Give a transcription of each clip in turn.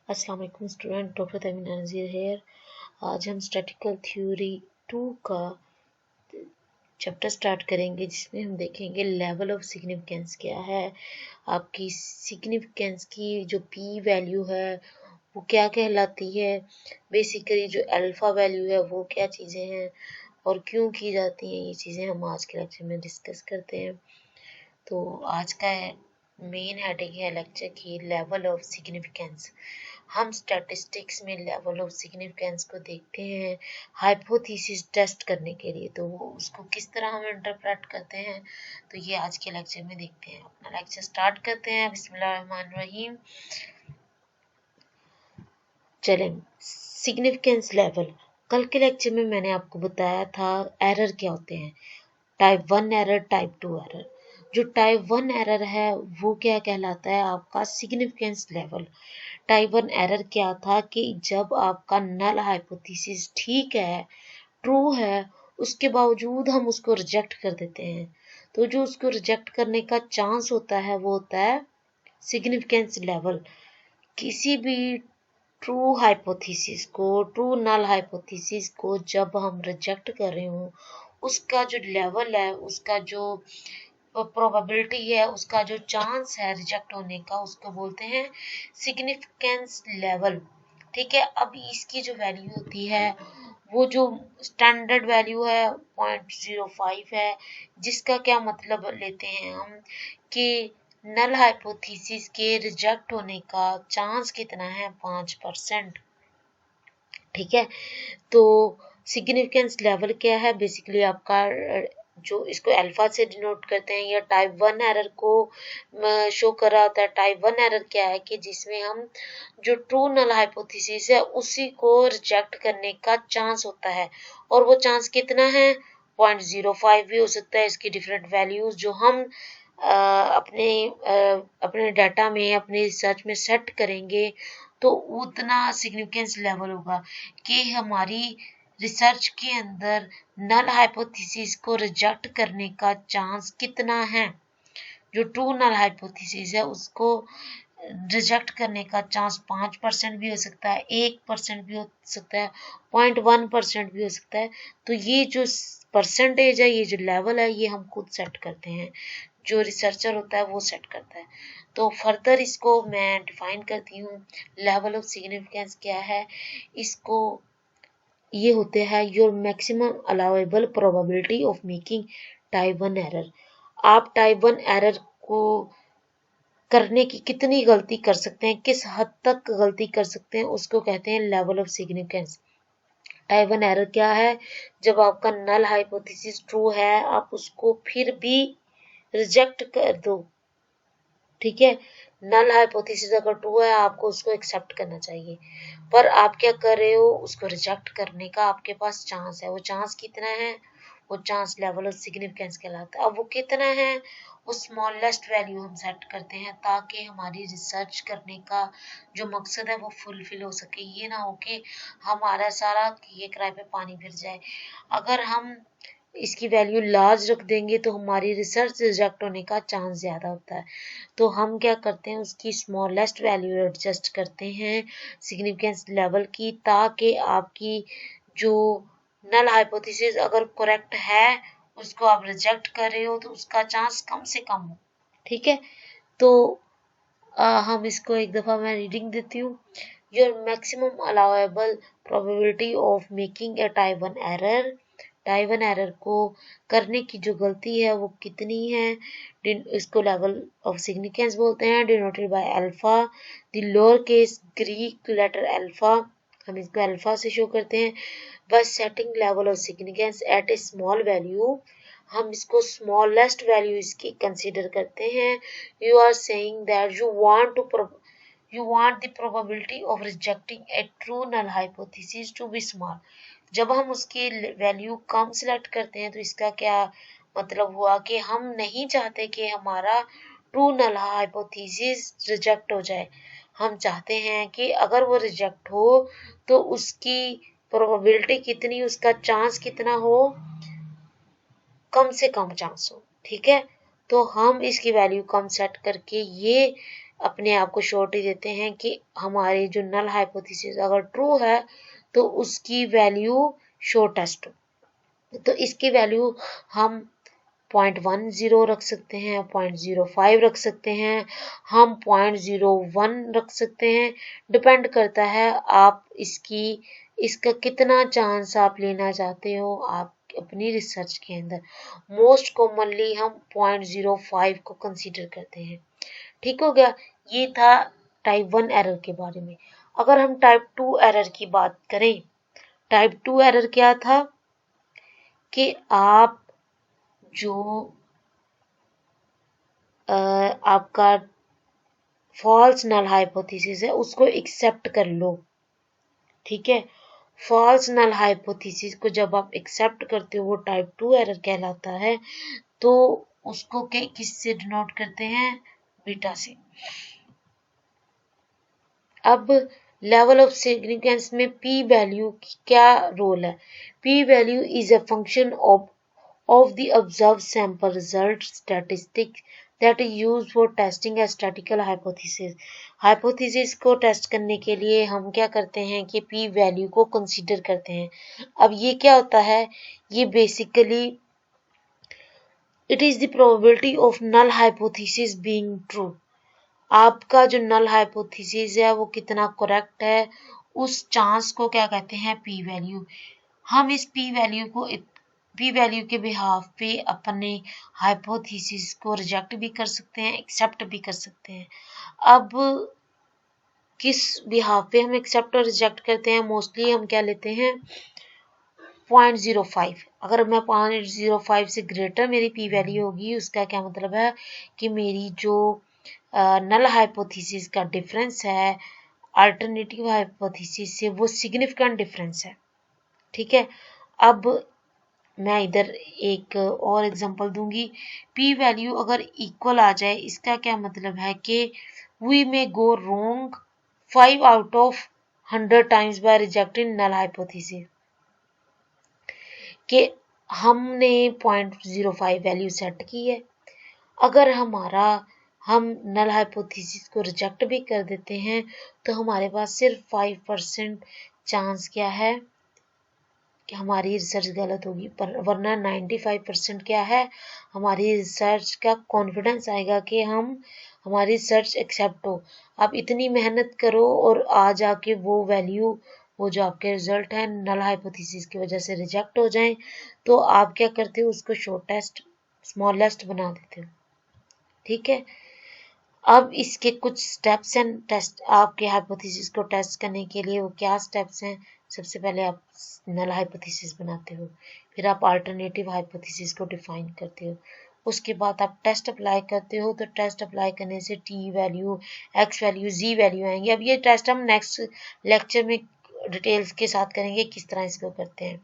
अस्सलाम वालेकुम student, doctor Tamina नज़ीर hair. आज हम स्टैटिकल थ्योरी 2 का चैप्टर स्टार्ट करेंगे, जिसमें हम देखेंगे लेवल ऑफ सिग्निफिकेंस क्या है। आपकी सिग्निफिकेंस की जो पी वैल्यू है वो क्या कहलाती है, बेसिकली जो अल्फ़ा वैल्यू है वो क्या चीज़ें हैं और क्यों की जाती हैं, ये चीज़ें हम आज के लेक्चर में डिस्कस करते हैं। तो आज का मेन हेडिंग है लेक्चर की लेवल ऑफ सिग्निफिकेंस। हम स्टैटिस्टिक्स में लेवल ऑफ सिग्निफिकेंस को देखते हैं हाइपोथेसिस टेस्ट करने के लिए, तो वो उसको किस तरह हम इंटरप्रेट करते हैं, तो ये आज के लेक्चर में देखते हैं। अपना लेक्चर स्टार्ट करते हैं। बिस्मिल्लाहिर्रहमानिर्रहीम। चलें, सिग्निफिकेंस लेवल। कल के लेक्चर में मैंने आपको बताया था एरर क्या होते हैं, टाइप 1 एरर, टाइप 2 एरर। जो टाइप 1 एरर है वो क्या कहलाता है, आपका सिग्निफिकेंस लेवल। टाइप 1 एरर क्या था कि जब आपका नल हाइपोथेसिस ठीक है, ट्रू है, उसके बावजूद हम उसको रिजेक्ट कर देते हैं, तो जो उसको रिजेक्ट करने का चांस होता है वो होता है सिग्निफिकेंस लेवल। किसी भी ट्रू हाइपोथेसिस को, ट्रू नल हाइपोथेसिस को जब हम रिजेक्ट कर रहे हो, उसका जो लेवल है, उसका जो प्रोबेबिलिटी है, उसका जो चांस है रिजेक्ट होने का, उसको बोलते हैं सिग्निफिकेंस लेवल। ठीक है। अब इसकी जो वैल्यू होती है, वो जो स्टैंडर्ड वैल्यू है 0.05 है, जिसका क्या मतलब लेते हैं हम कि नल हाइपोथेसिस के रिजेक्ट होने का चांस कितना है, 5%। ठीक है। तो सिग्निफिकेंस लेवल क्या है, बेसिकली आपका जो इसको अल्फा से डिनोट करते हैं, या टाइप 1 एरर को शो कर रहा होता है। टाइप 1 एरर क्या है कि जिसमें हम जो ट्रू नल हाइपोथेसिस है उसी को रिजेक्ट करने का चांस होता है, और वो चांस कितना है, 0.05 भी हो सकता है। इसकी डिफरेंट वैल्यूज जो हम अपने डाटा में, अपने रिसर्च में सेट करेंगे, तो उतना सिग्निफिकेंस लेवल होगा कि हमारी रिसर्च के अंदर नल हाइपोथेसिस को रिजेक्ट करने का चांस कितना है। जो ट्रू नल हाइपोथेसिस है उसको रिजेक्ट करने का चांस 5% भी हो सकता है, 1% भी हो सकता है, 0.1% भी हो सकता है। तो ये जो परसेंटेज है, ये जो लेवल है, ये हम खुद सेट करते हैं, जो रिसर्चर होता है वो सेट करता है। तो फर्दर इसको मैं डिफाइन करती हूँ। लेवल ऑफ सिग्निफिकेंस क्या है, इसको ये होते हैं your maximum allowable probability of making type 1 error. आप टाइप 1 एरर को करने की कितनी गलती कर सकते हैं, किस हद तक गलती कर सकते हैं, उसको कहते हैं level of significance. Type 1 error क्या है, जब आपका नल हाइपोथेसिस ट्रू है, आप उसको फिर भी रिजेक्ट कर दो। ठीक है। नल हाइपोथेसिस अगर ट्रू है, आपको उसको एक्सेप्ट करना चाहिए, पर आप क्या कर रहे हो, उसको रिजेक्ट करने का आपके पास चांस है। वो चांस कितना है, वो चांस लेवल ऑफ सिग्निफिकेंस कहलाता है। अब वो कितना है, वो स्मॉलेस्ट वैल्यू हम सेट करते हैं, ताकि हमारी रिसर्च करने का जो मकसद है वो फुलफिल हो सके। ये ना हो कि हमारा सारा ये किराए पे पानी फिर जाए। अगर हम इसकी वैल्यू लार्ज रख देंगे तो हमारी रिसर्च रिजेक्ट होने का चांस ज़्यादा होता है। तो हम क्या करते हैं, उसकी स्मॉलेस्ट वैल्यू एडजस्ट करते हैं सिग्निफिकेंस लेवल की, ताकि आपकी जो नल हाइपोथेसिस अगर करेक्ट है, उसको आप रिजेक्ट कर रहे हो, तो उसका चांस कम से कम हो। ठीक है। तो हम इसको एक दफ़ा मैं रीडिंग देती हूँ। Your maximum allowable probability of making a type 1 error. Type 1 error को करने की जो गलती है वो कितनी है, इसको लेवल ऑफ सिग्निफिकेंस बोलते हैं, denoted by alpha, the lower case Greek letter alpha. हम इसको अल्फा से शो करते हैं। By setting level of significance at a small value, हम इसको स्मॉलेस्ट वैल्यू इसकी कंसीडर करते हैं। You are saying that you want the probability of rejecting a true null hypothesis to be small। जब हम उसकी वैल्यू कम सिलेक्ट करते हैं, तो इसका क्या मतलब हुआ कि हम नहीं चाहते कि हमारा ट्रू नल हाइपोथेसिस रिजेक्ट हो जाए। हम चाहते हैं कि अगर वो रिजेक्ट हो तो उसकी प्रोबेबिलिटी कितनी, उसका चांस कितना हो, कम से कम चांस हो। ठीक है। तो हम इसकी वैल्यू कम सेट करके ये अपने आप को श्योरिटी देते हैं कि हमारी जो नल हाइपोथेसिस अगर ट्रू है तो उसकी वैल्यू शो टेस्ट। तो इसकी वैल्यू हम 0.10 रख सकते हैं, 0.05 रख सकते हैं, हम 0.01 रख सकते हैं। डिपेंड करता है आप इसका कितना चांस आप लेना चाहते हो आप अपनी रिसर्च के अंदर। मोस्ट कॉमनली हम 0.05 को कंसीडर करते हैं। ठीक हो गया, ये था टाइप 1 एरर के बारे में। अगर हम टाइप 2 एरर की बात करें, टाइप 2 एरर क्या था कि आप जो आपका फॉल्स नल हाइपोथेसिस है उसको एक्सेप्ट कर लो। ठीक है, फॉल्स नल हाइपोथेसिस को जब आप एक्सेप्ट करते हो वो टाइप 2 एरर कहलाता है। तो उसको किससे डिनोट करते हैं? बीटा से। अब लेवल ऑफ सिग्निफिकेंस में पी वैल्यू की क्या रोल है? P value is a function of the observed sample result statistic that is used for testing a statistical hypothesis. Hypothesis को टेस्ट करने के लिए हम क्या करते हैं कि पी वैल्यू को कंसीडर करते हैं। अब ये क्या होता है? ये basically it is the probability of null hypothesis being true. आपका जो नल हाइपोथेसिस है वो कितना करेक्ट है, उस चांस को क्या कहते हैं? P value. हम इस पी वैल्यू के बिहाफ पे अपने हाइपोथेसिस को रिजेक्ट भी कर सकते हैं, एक्सेप्ट भी कर सकते हैं। अब किस बिहाफ पे हम एक्सेप्ट और रिजेक्ट करते हैं? मोस्टली हम क्या लेते हैं? 0.05। अगर मैं 0.05 से ग्रेटर मेरी पी वैल्यू होगी, उसका क्या मतलब है कि मेरी जो नल हाइपोथेसिस का डिफरेंस है अल्टरनेटिव हाइपोथेसिस से वो सिग्निफिकेंट डिफरेंस है। ठीक है, अब मैं इधर एक और एग्जांपल दूंगी। पी वैल्यू अगर इक्वल आ जाए, इसका क्या मतलब है कि we may go wrong 5 out of 100 times by rejecting null hypothesis. कि हमने 0.05 वैल्यू सेट की है, अगर हम नल हाइपोथेसिस को रिजेक्ट भी कर देते हैं तो हमारे पास सिर्फ 5% चांस क्या है कि हमारी रिसर्च गलत होगी, पर वरना 95% क्या है, हमारी रिसर्च का कॉन्फिडेंस आएगा कि हमारी रिसर्च एक्सेप्ट हो। आप इतनी मेहनत करो और आ जाके वो वैल्यू, वो जो आपके रिजल्ट है नल हाइपोथेसिस की वजह से रिजेक्ट हो जाएं, तो आप क्या करते हो? उसको शॉर्टेस्ट स्मॉलेस्ट बना देते हो। ठीक है, अब इसके कुछ स्टेप्स हैं टेस्ट आपके हाइपोथेसिस को टेस्ट करने के लिए। वो क्या स्टेप्स हैं? सबसे पहले आप नल हाइपोथेसिस बनाते हो, फिर आप अल्टरनेटिव हाइपोथेसिस को डिफाइन करते हो, उसके बाद आप टेस्ट अप्लाई करते हो। तो टेस्ट अप्लाई करने से टी वैल्यू, एक्स वैल्यू, जी वैल्यू आएंगे। अब ये टेस्ट हम नेक्स्ट लेक्चर में डिटेल्स के साथ करेंगे किस तरह इसको करते हैं।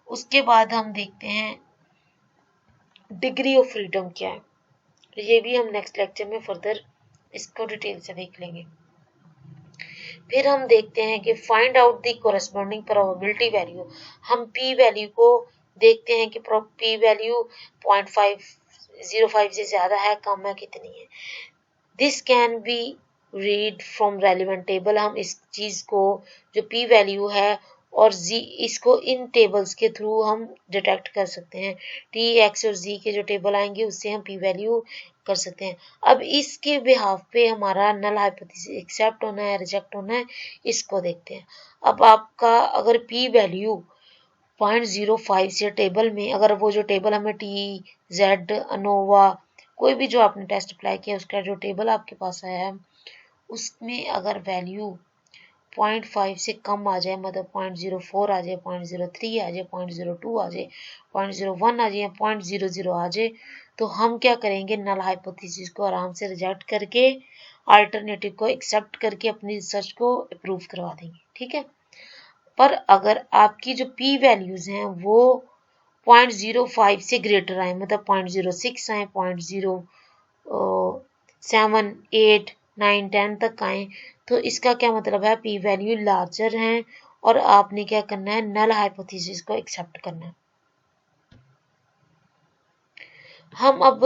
उसके बाद हम देखते हैं डिग्री ऑफ फ्रीडम क्या है, ये भी हम नेक्स्ट लेक्चर में फर्दर इसको डिटेल से देख लेंगे। फिर हम देखते हैं कि find out the corresponding probability value. हम पी वैल्यू को देखते हैं कि पी वैल्यू 0.05 से ज्यादा है, कम है, कितनी है। This can be read from relevant table. हम इस चीज को जो पी वैल्यू है और जी, इसको इन टेबल्स के थ्रू हम डिटेक्ट कर सकते हैं। टी, एक्स और जी के जो टेबल आएंगे उससे हम पी वैल्यू कर सकते हैं। अब इसके बिहाफ पे हमारा नल हाइपोथेसिस एक्सेप्ट होना है, रिजेक्ट होना है, इसको देखते हैं। अब आपका अगर पी वैल्यू 0.05 से टेबल में, अगर वो जो टेबल हमें टी, जेड, अनोवा, कोई भी जो आपने टेस्ट अप्लाई किया उसका जो टेबल आपके पास आया है, उसमें अगर वैल्यू 0.5 से कम आ जाए, मतलब 0.04 आ जाए, 0.03 आ जाए, 0.02 आ जाए, 0.01 आ जाए, 0.00 आ जाए, तो हम क्या करेंगे? नल हाइपोथेसिस को आराम से रिजेक्ट करके अल्टरनेटिव को एक्सेप्ट करके अपनी रिसर्च को अप्रूव करवा देंगे। ठीक है, पर अगर आपकी जो पी वैल्यूज हैं वो 0.05 से ग्रेटर आए, मतलब 0.06 आए, 0.07, 8, 9, 10 तक आए, तो इसका क्या मतलब है? पी वैल्यू लार्जर हैं और आपने क्या करना है? नल हाइपोथेसिस को एक्सेप्ट करना है। हम अब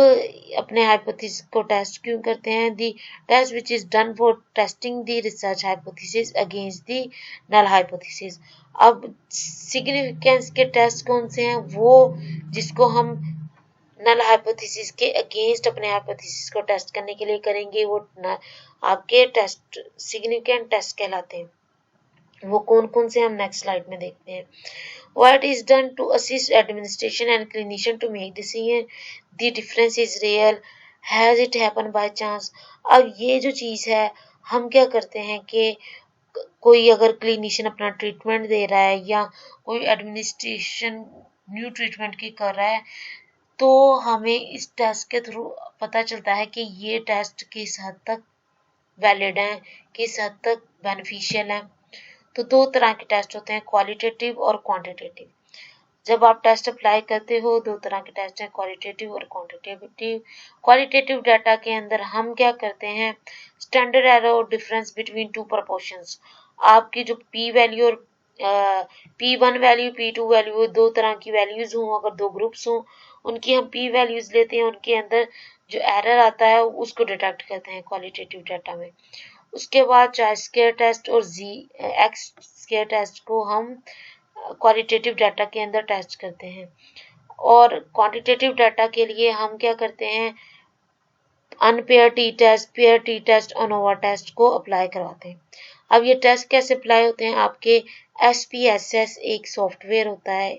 अपने हाइपोथेसिस को टेस्ट क्यों करते हैं? The test which is done for testing the research hypothesis against the null hypothesis. अब सिग्निफिकेंस के टेस्ट कौन से हैं? वो जिसको हम नल हाइपोथेसिस के अगेंस्ट अपने हाइपोथेसिस को टेस्ट करने के लिए करेंगे, वो आपके टेस्ट सिग्निफिकेंट टेस्ट कहलाते हैं। वो कौन कौन से हम नेक्स्ट स्लाइड में देखते हैं। What is done to assist administration and clinician to make decision? The difference is real. Has it happened by chance? अब ये जो चीज़ है, हम क्या करते हैं कि कोई अगर क्लिनिशियन अपना ट्रीटमेंट दे रहा है या कोई एडमिनिस्ट्रेशन न्यू ट्रीटमेंट की कर रहा है, तो हमें इस टेस्ट के थ्रू पता चलता है कि ये टेस्ट किस हद तक वैलिड हैं, किस हद तक बेनिफिशियल हैं। तो दो तरह के टेस्ट होते हैं, क्वालिटेटिव और क्वांटिटेटिव। जब आप टेस्ट अप्लाई करते हो, दो तरह के टेस्ट हैं, क्वालिटेटिव और क्वांटिटेटिव। क्वालिटेटिव डाटा के अंदर हम क्या करते हैं, standard error difference between two proportions. आपकी जो पी वैल्यू और P1 वैल्यू P2 वैल्यू, दो तरह की वैल्यूज हों, अगर दो ग्रुप्स हों, उनकी हम पी वैल्यूज लेते हैं, उनके अंदर जो एरर आता है उसको डिटेक्ट करते हैं क्वालिटेटिव डाटा में। उसके बाद चाहे स्केयर टेस्ट और एक्स स्केयर टेस्ट को हम क्वालिटेटिव डाटा के अंदर टेस्ट करते हैं। और क्वांटिटेटिव डाटा के लिए हम क्या करते हैं, unpaired T test, paired T test, ANOVA test को अप्लाई करवाते हैं। अब ये टेस्ट कैसे अप्लाई होते हैं? आपके SPSS एक सॉफ्टवेयर होता है,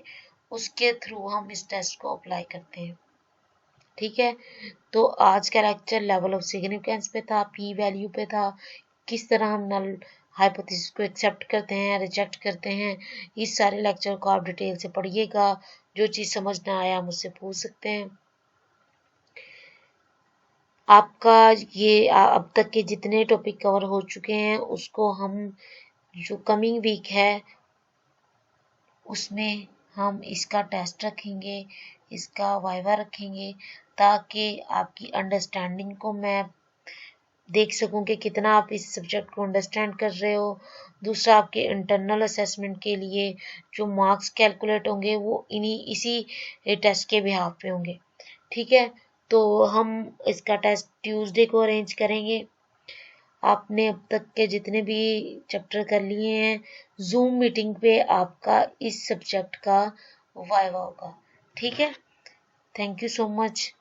उसके थ्रू हम इस टेस्ट को अप्लाई करते हैं। ठीक है, तो आज का लेक्चर लेवल ऑफ सिग्निफिकेंस पे था, पी वैल्यू पे था, किस तरह हम नल हाइपोथेसिस को एक्सेप्ट करते हैं, रिजेक्ट करते हैं। इस सारे लेक्चर को आप डिटेल से पढ़िएगा। जो चीज़ समझ ना आया मुझसे पूछ सकते हैं। आपका ये अब तक के जितने टॉपिक कवर हो चुके हैं, उसको हम जो कमिंग वीक है उसमें हम इसका टेस्ट रखेंगे, इसका वाइवा रखेंगे, ताकि आपकी अंडरस्टैंडिंग को मैं देख सकूं कि कितना आप इस सब्जेक्ट को अंडरस्टैंड कर रहे हो। दूसरा, आपके इंटरनल असेसमेंट के लिए जो मार्क्स कैलकुलेट होंगे वो इसी टेस्ट के बिहाफ पे होंगे। ठीक है, तो हम इसका टेस्ट ट्यूसडे को अरेंज करेंगे। आपने अब तक के जितने भी चैप्टर कर लिए हैं, जूम मीटिंग पे आपका इस सब्जेक्ट का वाइवा होगा। ठीक है, थैंक यू सो मच।